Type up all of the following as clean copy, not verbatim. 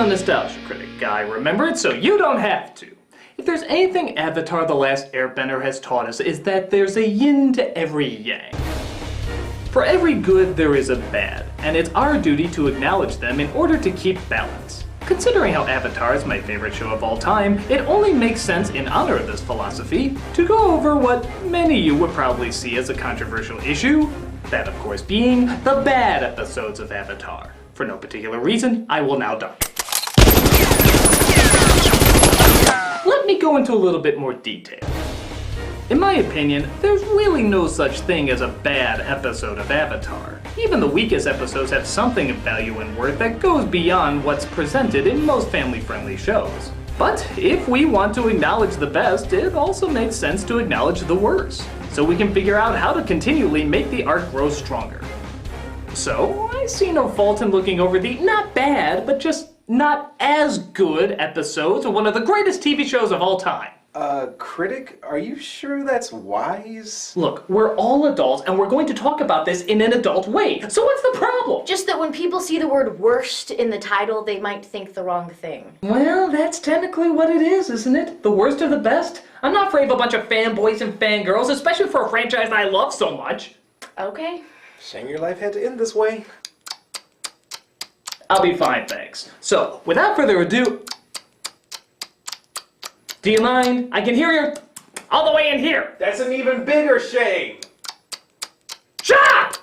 nostalgia critic guy, remember it so you don't have to. If there's anything Avatar: The Last Airbender has taught us, is that there's a yin to every yang. For every good, there is a bad, and it's our duty to acknowledge them in order to keep balance. Considering how Avatar is my favorite show of all time, it only makes sense in honor of this philosophy to go over what many of you would probably see as a controversial issue, that of course being the bad episodes of Avatar. For no particular reason, I will now dive. Let me go into a little bit more detail. In my opinion, there's really no such thing as a bad episode of Avatar. Even the weakest episodes have something of value and worth that goes beyond what's presented in most family-friendly shows. But if we want to acknowledge the best, it also makes sense to acknowledge the worst, so we can figure out how to continually make the arc grow stronger. So, I see no fault in looking over the not bad, but just not as good episodes of one of the greatest TV shows of all time. Critic, are you sure that's wise? Look, we're all adults and we're going to talk about this in an adult way, so what's the problem? Just that when people see the word worst in the title, they might think the wrong thing. Well, that's technically what it is, isn't it? The worst of the best? I'm not afraid of a bunch of fanboys and fangirls, especially for a franchise I love so much. Okay. Shame your life had to end this way. I'll be fine, thanks. So, without further ado, do you mind? I can hear you all the way in here. That's an even bigger shame. Shut up!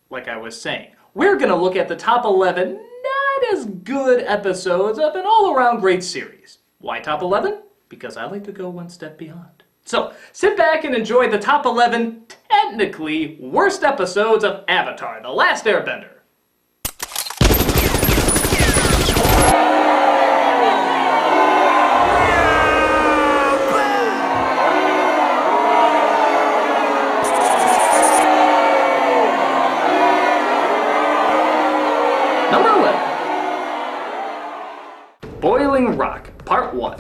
Like I was saying, we're gonna look at the top 11 not as good episodes of an all-around great series. Why top 11? Because I like to go one step beyond. So, sit back and enjoy the top 11 technically worst episodes of Avatar: The Last Airbender. Number 11. Boiling Rock, Part 1.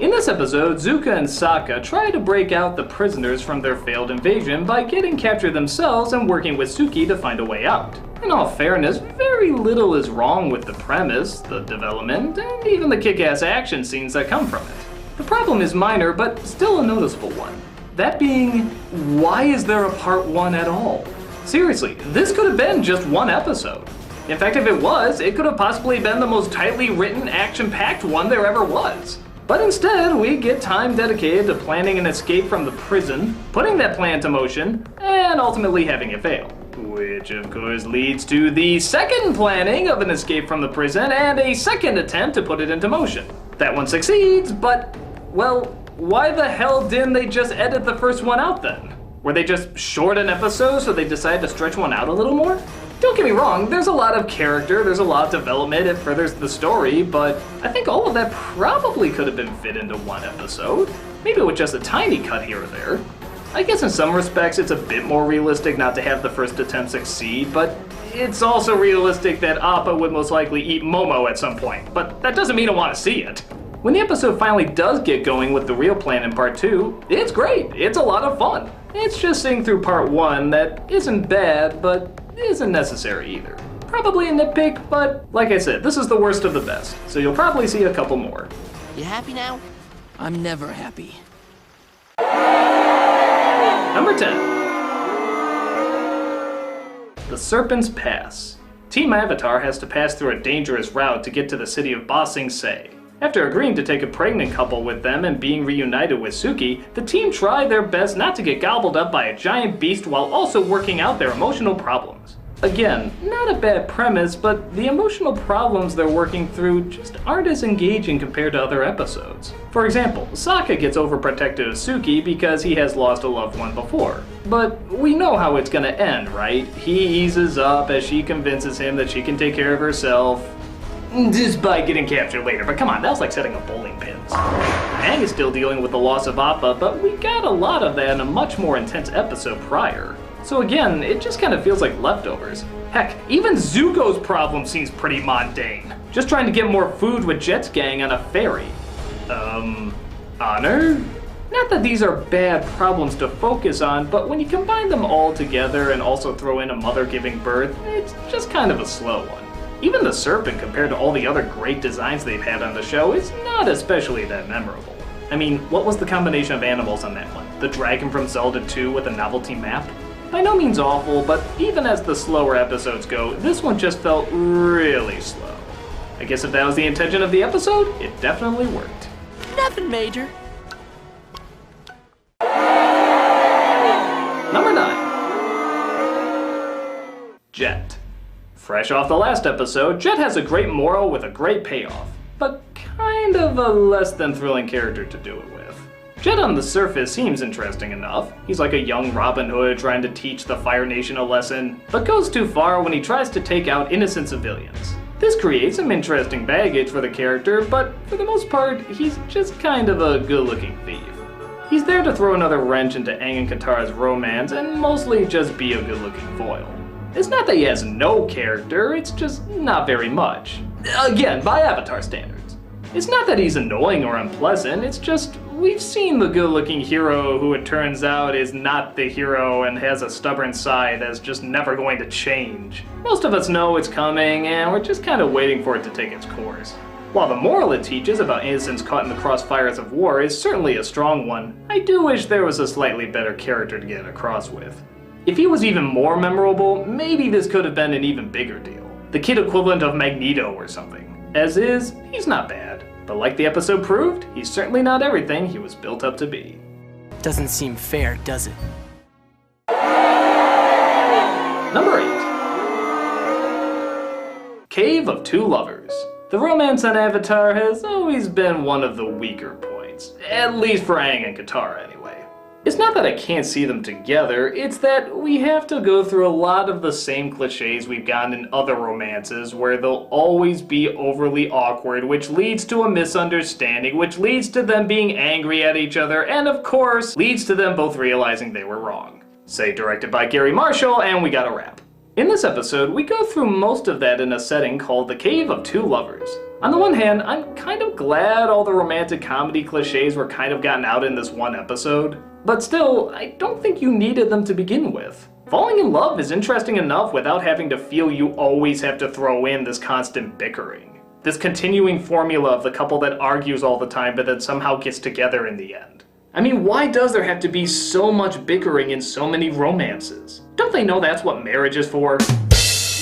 In this episode, Zuko and Sokka try to break out the prisoners from their failed invasion by getting captured themselves and working with Suki to find a way out. In all fairness, very little is wrong with the premise, the development, and even the kick-ass action scenes that come from it. The problem is minor, but still a noticeable one. That being, why is there a Part 1 at all? Seriously, this could have been just one episode. In fact, if it was, it could have possibly been the most tightly written, action-packed one there ever was. But instead, we get time dedicated to planning an escape from the prison, putting that plan into motion, and ultimately having it fail. Which of course leads to the second planning of an escape from the prison and a second attempt to put it into motion. That one succeeds, but, well, why the hell didn't they just edit the first one out then? Were they just short an episode so they decided to stretch one out a little more? Don't get me wrong, there's a lot of character, there's a lot of development, it furthers the story, but I think all of that probably could have been fit into one episode. Maybe with just a tiny cut here or there. I guess in some respects it's a bit more realistic not to have the first attempt succeed, but it's also realistic that Appa would most likely eat Momo at some point, but that doesn't mean I want to see it. When the episode finally does get going with the real plan in Part 2, it's great, it's a lot of fun. It's just seeing through Part 1 that isn't bad, but isn't necessary either. Probably a nitpick, but like I said, this is the worst of the best, so you'll probably see a couple more. You happy now? I'm never happy. Number 10. The Serpent's Pass. Team Avatar has to pass through a dangerous route to get to the city of Ba Sing Se. After agreeing to take a pregnant couple with them and being reunited with Suki, the team try their best not to get gobbled up by a giant beast while also working out their emotional problems. Again, not a bad premise, but the emotional problems they're working through just aren't as engaging compared to other episodes. For example, Sokka gets overprotective of Suki because he has lost a loved one before. But we know how it's gonna end, right? He eases up as she convinces him that she can take care of herself, despite getting captured later. But come on, that was like setting up bowling pins. Aang is still dealing with the loss of Appa, but we got a lot of that in a much more intense episode prior. So again, it just kind of feels like leftovers. Heck, even Zuko's problem seems pretty mundane. Just trying to get more food with Jet's gang on a ferry. Honor? Not that these are bad problems to focus on, but when you combine them all together and also throw in a mother giving birth, it's just kind of a slow one. Even the serpent, compared to all the other great designs they've had on the show, is not especially that memorable. I mean, what was the combination of animals on that one? The dragon from Zelda 2 with a novelty map? By no means awful, but even as the slower episodes go, this one just felt really slow. I guess if that was the intention of the episode, it definitely worked. Nothing major. Number 9. Jet. Fresh off the last episode, Jet has a great moral with a great payoff, but kind of a less than thrilling character to do it with. Jet on the surface seems interesting enough. He's like a young Robin Hood trying to teach the Fire Nation a lesson, but goes too far when he tries to take out innocent civilians. This creates some interesting baggage for the character, but for the most part, he's just kind of a good-looking thief. He's there to throw another wrench into Aang and Katara's romance and mostly just be a good-looking foil. It's not that he has no character, it's just not very much. Again, by Avatar standards. It's not that he's annoying or unpleasant, it's just we've seen the good-looking hero who it turns out is not the hero and has a stubborn side that's just never going to change. Most of us know it's coming and we're just kind of waiting for it to take its course. While the moral it teaches about innocents caught in the crossfires of war is certainly a strong one, I do wish there was a slightly better character to get it across with. If he was even more memorable, maybe this could have been an even bigger deal. The kid equivalent of Magneto or something. As is, he's not bad. But like the episode proved, he's certainly not everything he was built up to be. Doesn't seem fair, does it? Number 8. Cave of Two Lovers. The romance on Avatar has always been one of the weaker points. At least for Aang and Katara anyway. It's not that I can't see them together, it's that we have to go through a lot of the same cliches we've gotten in other romances where they'll always be overly awkward, which leads to a misunderstanding, which leads to them being angry at each other, and of course, leads to them both realizing they were wrong. Say directed by Gary Marshall, and we got a wrap. In this episode, we go through most of that in a setting called the Cave of Two Lovers. On the one hand, I'm kind of glad all the romantic comedy cliches were kind of gotten out in this one episode. But still, I don't think you needed them to begin with. Falling in love is interesting enough without having to feel you always have to throw in this constant bickering. This continuing formula of the couple that argues all the time but then somehow gets together in the end. I mean, why does there have to be so much bickering in so many romances? Don't they know that's what marriage is for?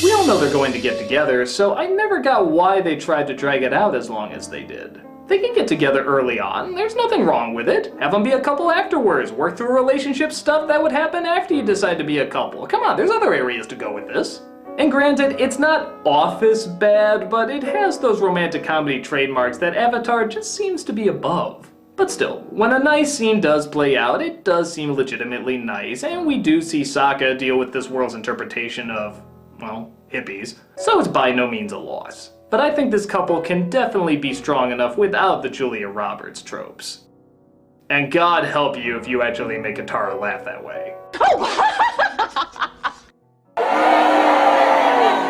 We all know they're going to get together, so I never got why they tried to drag it out as long as they did. They can get together early on, there's nothing wrong with it. Have them be a couple afterwards, work through relationship stuff that would happen after you decide to be a couple. Come on, there's other areas to go with this. And granted, it's not Office bad, but it has those romantic comedy trademarks that Avatar just seems to be above. But still, when a nice scene does play out, it does seem legitimately nice, and we do see Sokka deal with this world's interpretation of, well, hippies, so it's by no means a loss. But I think this couple can definitely be strong enough without the Julia Roberts tropes. And God help you if you actually make Katara laugh that way.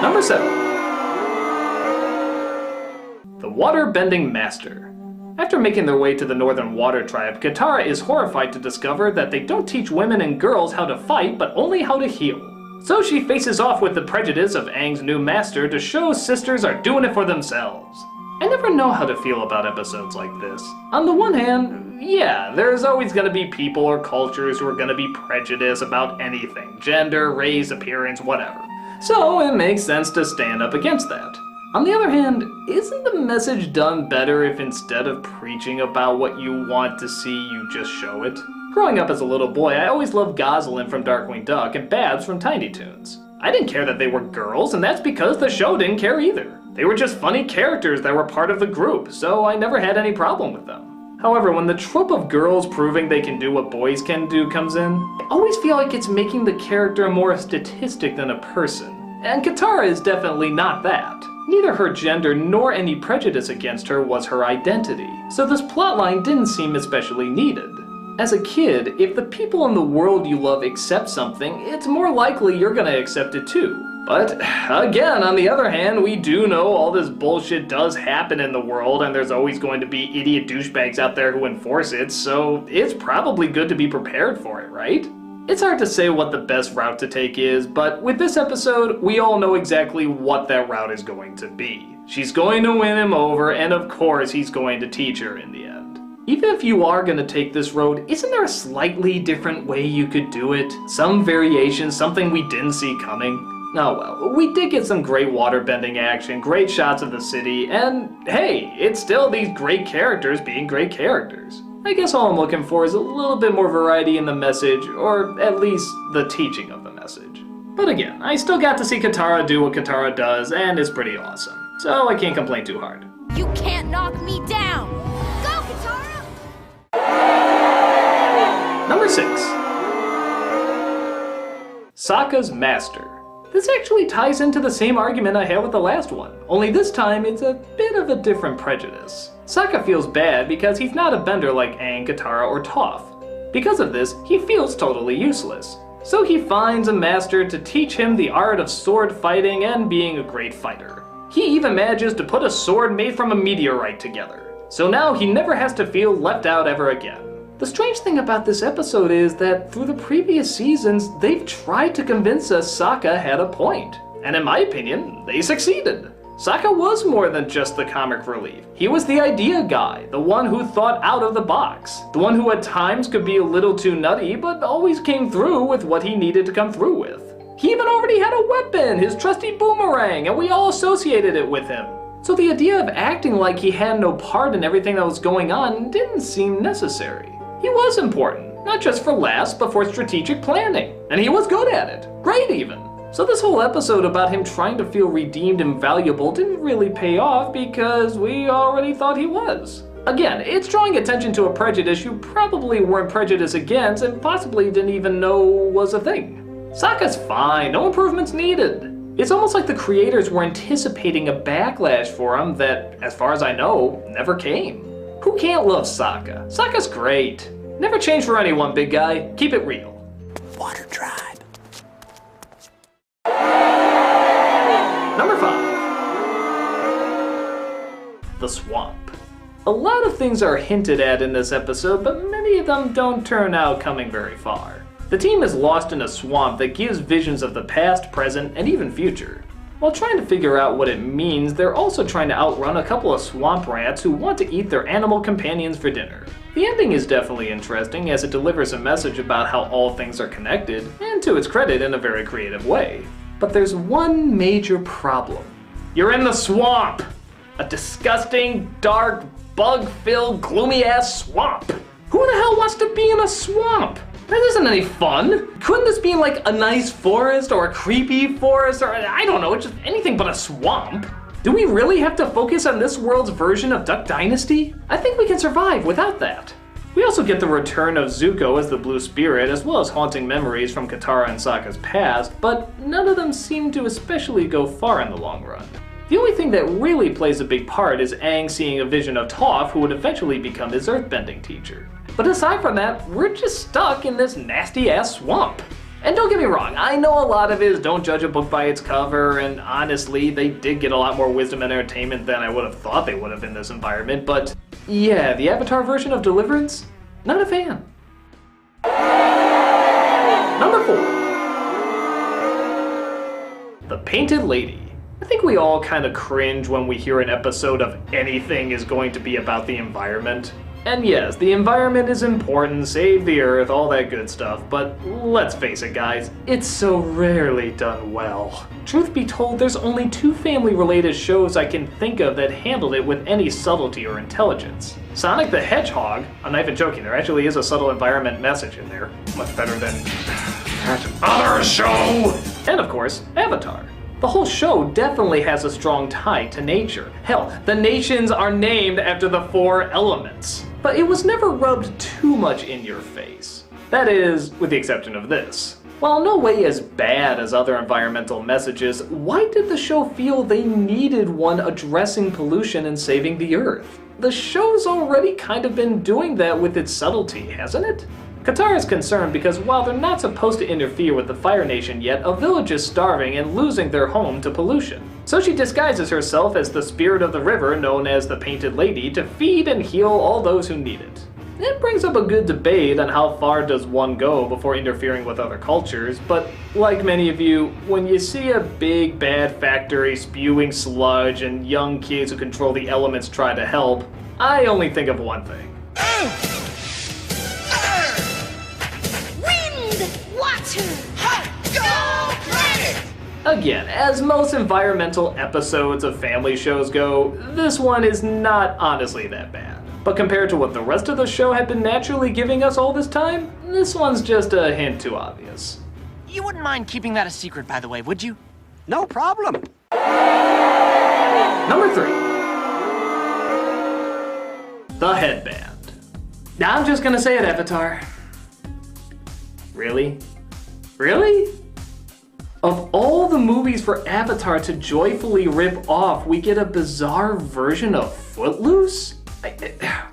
Number 7. The Water-Bending Master. After making their way to the Northern Water Tribe, Katara is horrified to discover that they don't teach women and girls how to fight, but only how to heal. So she faces off with the prejudice of Aang's new master to show sisters are doing it for themselves. I never know how to feel about episodes like this. On the one hand, yeah, there's always gonna be people or cultures who are gonna be prejudiced about anything, gender, race, appearance, whatever. So it makes sense to stand up against that. On the other hand, isn't the message done better if instead of preaching about what you want to see, you just show it? Growing up as a little boy, I always loved Gosalyn from Darkwing Duck and Babs from Tiny Toons. I didn't care that they were girls, and that's because the show didn't care either. They were just funny characters that were part of the group, so I never had any problem with them. However, when the trope of girls proving they can do what boys can do comes in, I always feel like it's making the character more a statistic than a person. And Katara is definitely not that. Neither her gender nor any prejudice against her was her identity, so this plotline didn't seem especially needed. As a kid, if the people in the world you love accept something, it's more likely you're gonna accept it too. But again, on the other hand, we do know all this bullshit does happen in the world and there's always going to be idiot douchebags out there who enforce it, so it's probably good to be prepared for it, right? It's hard to say what the best route to take is, but with this episode, we all know exactly what that route is going to be. She's going to win him over, and of course he's going to teach her in the end. Even if you are going to take this road, isn't there a slightly different way you could do it? Some variation, something we didn't see coming? Oh well, we did get some great waterbending action, great shots of the city, and hey, it's still these great characters being great characters. I guess all I'm looking for is a little bit more variety in the message, or at least the teaching of the message. But again, I still got to see Katara do what Katara does, and it's pretty awesome. So I can't complain too hard. You can't knock me down! Go, Katara! Number 6. Sokka's Master. This actually ties into the same argument I had with the last one, only this time it's a bit of a different prejudice. Sokka feels bad because he's not a bender like Aang, Katara, or Toph. Because of this, he feels totally useless. So he finds a master to teach him the art of sword fighting and being a great fighter. He even manages to put a sword made from a meteorite together. So now he never has to feel left out ever again. The strange thing about this episode is that through the previous seasons, they've tried to convince us Sokka had a point. And in my opinion, they succeeded. Sokka was more than just the comic relief. He was the idea guy, the one who thought out of the box, the one who at times could be a little too nutty, but always came through with what he needed to come through with. He even already had a weapon, his trusty boomerang, and we all associated it with him. So the idea of acting like he had no part in everything that was going on didn't seem necessary. He was important, not just for laughs, but for strategic planning. And he was good at it. Great even. So this whole episode about him trying to feel redeemed and valuable didn't really pay off because we already thought he was. Again, it's drawing attention to a prejudice you probably weren't prejudiced against and possibly didn't even know was a thing. Sokka's fine, no improvements needed. It's almost like the creators were anticipating a backlash for him that, as far as I know, never came. Who can't love Sokka? Sokka's great. Never change for anyone, big guy. Keep it real. Water tribe. Number 5. The Swamp. A lot of things are hinted at in this episode, but many of them don't turn out coming very far. The team is lost in a swamp that gives visions of the past, present, and even future. While trying to figure out what it means, they're also trying to outrun a couple of swamp rats who want to eat their animal companions for dinner. The ending is definitely interesting as it delivers a message about how all things are connected, and to its credit in a very creative way. But there's one major problem. You're in the swamp! A disgusting, dark, bug-filled, gloomy-ass swamp! Who the hell wants to be in a swamp? That isn't any fun. Couldn't this be like a nice forest or a creepy forest or I don't know, just anything but a swamp? Do we really have to focus on this world's version of Duck Dynasty? I think we can survive without that. We also get the return of Zuko as the Blue Spirit, as well as haunting memories from Katara and Sokka's past, but none of them seem to especially go far in the long run. The only thing that really plays a big part is Aang seeing a vision of Toph, who would eventually become his earthbending teacher. But aside from that, we're just stuck in this nasty-ass swamp. And don't get me wrong, I know a lot of it is don't judge a book by its cover, and honestly, they did get a lot more wisdom and entertainment than I would have thought they would have in this environment, but yeah, the Avatar version of Deliverance? Not a fan. Number 4. The Painted Lady. I think we all kind of cringe when we hear an episode of anything is going to be about the environment. And yes, the environment is important, save the earth, all that good stuff, but let's face it guys, it's so rarely done well. Truth be told, there's only 2 family-related shows I can think of that handled it with any subtlety or intelligence. Sonic the Hedgehog, I'm not even joking, there actually is a subtle environment message in there, much better than that other show! And of course, Avatar. The whole show definitely has a strong tie to nature. Hell, the nations are named after the 4 elements. But it was never rubbed too much in your face. That is, with the exception of this. While no way as bad as other environmental messages, why did the show feel they needed one addressing pollution and saving the earth? The show's already kind of been doing that with its subtlety, hasn't it? Katara is concerned because while they're not supposed to interfere with the Fire Nation yet, a village is starving and losing their home to pollution. So she disguises herself as the spirit of the river known as the Painted Lady to feed and heal all those who need it. it brings up a good debate on how far does one go before interfering with other cultures, but like many of you, when you see a big bad factory spewing sludge and young kids who control the elements try to help, I only think of one thing. Wind! Water! Go Crédito! Again, as most environmental episodes of family shows go, this one is not honestly that bad. But compared to what the rest of the show had been naturally giving us all this time, this one's just a hint too obvious. You wouldn't mind keeping that a secret, by the way, would you? No problem. Number 3. The headband. Now I'm just gonna say it, Avatar. Really? Really? Of all the movies for Avatar to joyfully rip off, we get a bizarre version of Footloose?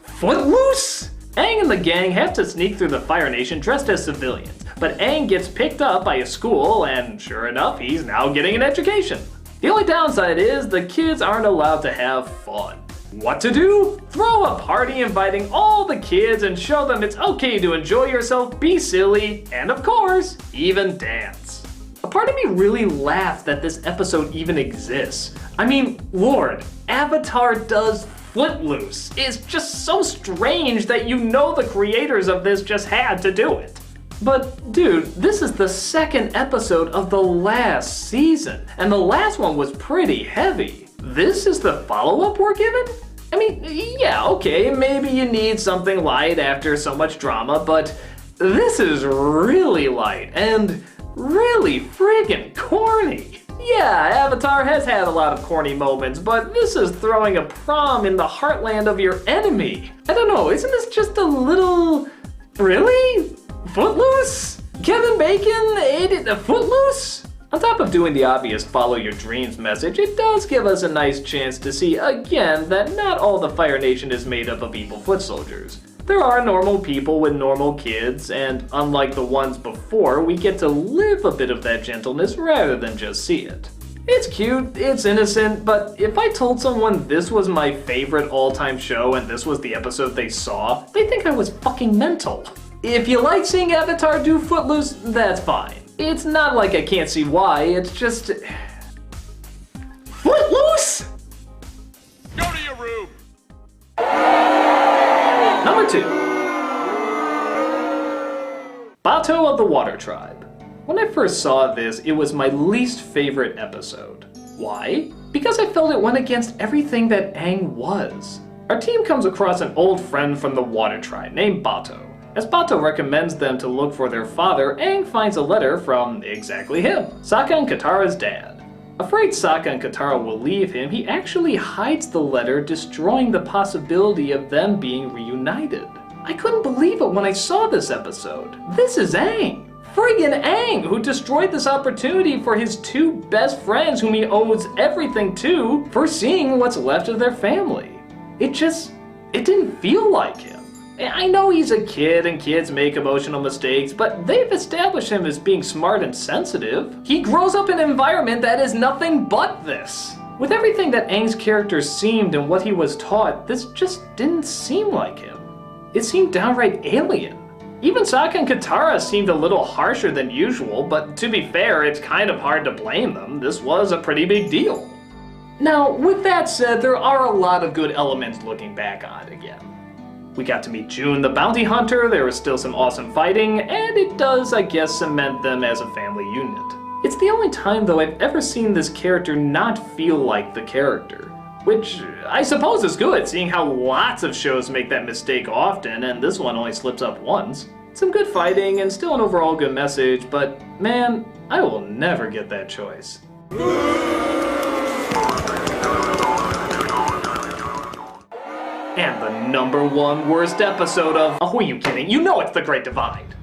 Footloose? Aang and the gang have to sneak through the Fire Nation dressed as civilians, but Aang gets picked up by a school, and sure enough, he's now getting an education. The only downside is the kids aren't allowed to have fun. What to do? Throw a party inviting all the kids and show them it's okay to enjoy yourself, be silly, and of course, even dance. A part of me really laughed that this episode even exists. I mean, Lord, Avatar does Footloose. It's just so strange that you know the creators of this just had to do it. But dude, this is the second episode of the last season, and the last one was pretty heavy. This is the follow-up we're given? I mean, yeah, okay, maybe you need something light after so much drama, but this is really light and really friggin' corny. Yeah, Avatar has had a lot of corny moments, but this is throwing a prom in the heartland of your enemy. I don't know, isn't this just a little... Really? Footloose? Kevin Bacon ate a Footloose? On top of doing the obvious follow your dreams message, it does give us a nice chance to see again that not all the Fire Nation is made up of evil foot soldiers. There are normal people with normal kids, and unlike the ones before, we get to live a bit of that gentleness rather than just see it. It's cute, it's innocent, but if I told someone this was my favorite all-time show and this was the episode they saw, they'd think I was fucking mental. If you like seeing Avatar do Footloose, that's fine. It's not like I can't see why, it's just... Footloose?! Go to your room. Number 2. Bato of the Water Tribe. When I first saw this, it was my least favorite episode. Why? Because I felt it went against everything that Aang was. Our team comes across an old friend from the Water Tribe named Bato. As Bato recommends them to look for their father, Aang finds a letter from exactly him, Sokka and Katara's dad. Afraid Sokka and Katara will leave him, he actually hides the letter, destroying the possibility of them being reunited. I couldn't believe it when I saw this episode. This is Aang! Friggin' Aang, who destroyed this opportunity for his two best friends whom he owes everything to for seeing what's left of their family. It didn't feel like him. I know he's a kid and kids make emotional mistakes, but they've established him as being smart and sensitive. He grows up in an environment that is nothing but this. With everything that Aang's character seemed and what he was taught, this just didn't seem like him. It seemed downright alien. Even Sokka and Katara seemed a little harsher than usual, but to be fair, it's kind of hard to blame them. This was a pretty big deal. Now, with that said, there are a lot of good elements looking back on it again. We got to meet June the bounty hunter, there was still some awesome fighting, and it does, I guess, cement them as a family unit. It's the only time, though, I've ever seen this character not feel like the character. Which, I suppose is good, seeing how lots of shows make that mistake often, and this one only slips up once. Some good fighting, and still an overall good message, but man, I will never get that choice. And the #1 worst episode of... Oh, who are you kidding? You know it's The Great Divide.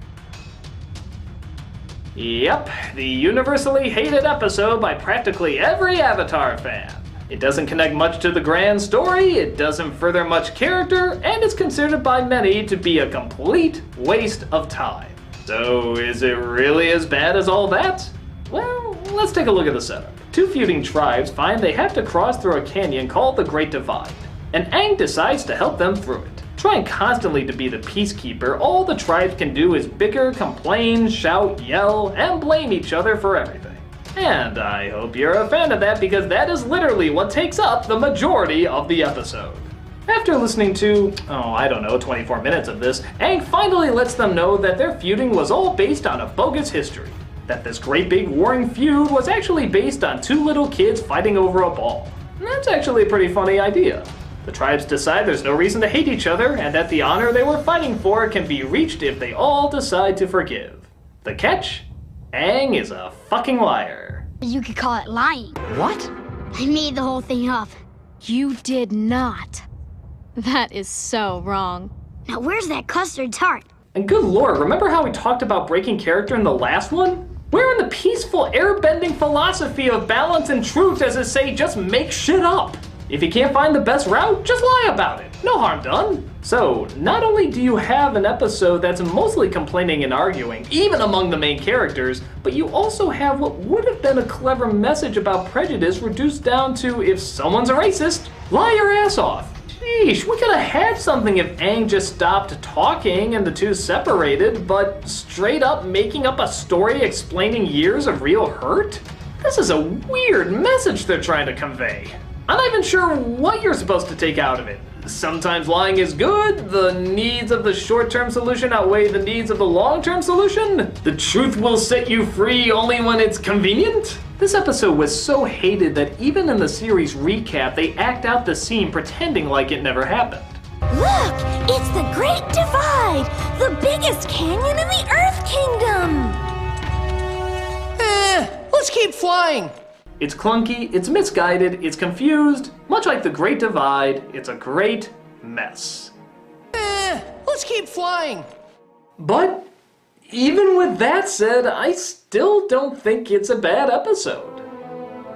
Yep, the universally hated episode by practically every Avatar fan. It doesn't connect much to the grand story, it doesn't further much character, and it's considered by many to be a complete waste of time. So, is it really as bad as all that? Well, let's take a look at the setup. Two feuding tribes find they have to cross through a canyon called the Great Divide, and Aang decides to help them through it. Trying constantly to be the peacekeeper, all the tribes can do is bicker, complain, shout, yell, and blame each other for everything. And I hope you're a fan of that, because that is literally what takes up the majority of the episode. After listening to, 24 minutes of this, Aang finally lets them know that their feuding was all based on a bogus history. That this great big warring feud was actually based on two little kids fighting over a ball. And that's actually a pretty funny idea. The tribes decide there's no reason to hate each other, and that the honor they were fighting for can be reached if they all decide to forgive. The catch? Aang is a fucking liar. You could call it lying. What? I made the whole thing up. You did not. That is so wrong. Now where's that custard tart? And good lord, remember how we talked about breaking character in the last one? Where in the peaceful airbending philosophy of balance and truth does it say just make shit up? If you can't find the best route, just lie about it. No harm done. So, not only do you have an episode that's mostly complaining and arguing, even among the main characters, but you also have what would have been a clever message about prejudice reduced down to, if someone's a racist, lie your ass off. Sheesh, we could have had something if Aang just stopped talking and the two separated, but straight up making up a story explaining years of real hurt? This is a weird message they're trying to convey. I'm not even sure what you're supposed to take out of it. Sometimes lying is good, the needs of the short-term solution outweigh the needs of the long-term solution? The truth will set you free only when it's convenient? This episode was so hated that even in the series recap, they act out the scene pretending like it never happened. Look! It's the Great Divide! The biggest canyon in the Earth Kingdom! Let's keep flying. It's clunky, it's misguided, it's confused. Much like the Great Divide, it's a great mess. Let's keep flying. But even with that said, I still don't think it's a bad episode.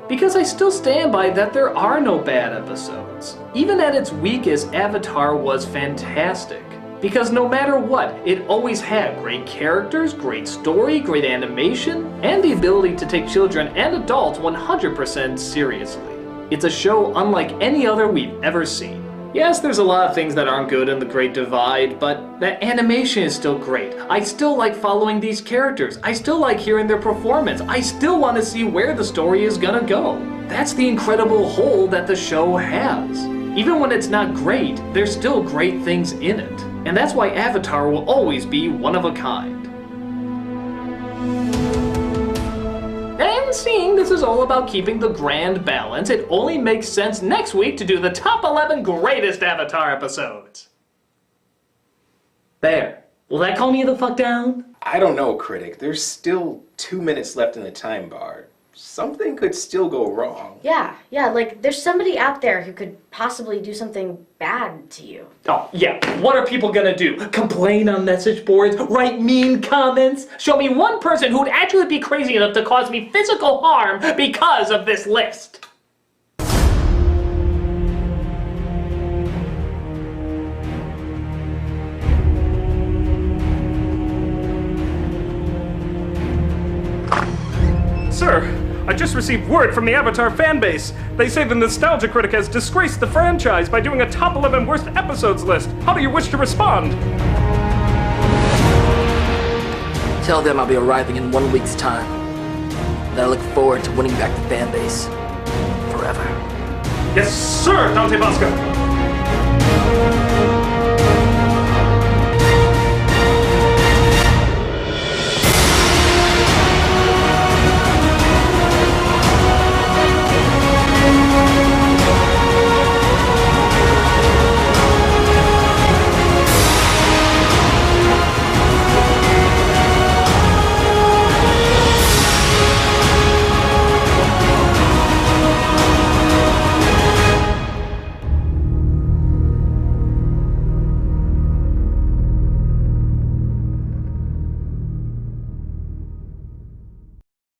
Because I still stand by that there are no bad episodes. Even at its weakest, Avatar was fantastic. Because no matter what, it always had great characters, great story, great animation, and the ability to take children and adults 100% seriously. It's a show unlike any other we've ever seen. Yes, there's a lot of things that aren't good in The Great Divide, but the animation is still great. I still like following these characters. I still like hearing their performance. I still want to see where the story is gonna go. That's the incredible whole that the show has. Even when it's not great, there's still great things in it. And that's why Avatar will always be one of a kind. And seeing this is all about keeping the grand balance, it only makes sense next week to do the top 11 greatest Avatar episodes. There. Will that calm you the fuck down? I don't know, Critic. There's still 2 minutes left in the time bar. Something could still go wrong. Yeah, like there's somebody out there who could possibly do something bad to you. Oh, yeah. What are people gonna do? Complain on message boards? Write mean comments? Show me one person who'd actually be crazy enough to cause me physical harm because of this list. Sir, I just received word from the Avatar fanbase. They say the Nostalgia Critic has disgraced the franchise by doing a top 11 worst episodes list. How do you wish to respond? Tell them I'll be arriving in 1 week's time. And I look forward to winning back the fanbase. Forever. Yes, sir, Dante Bosco.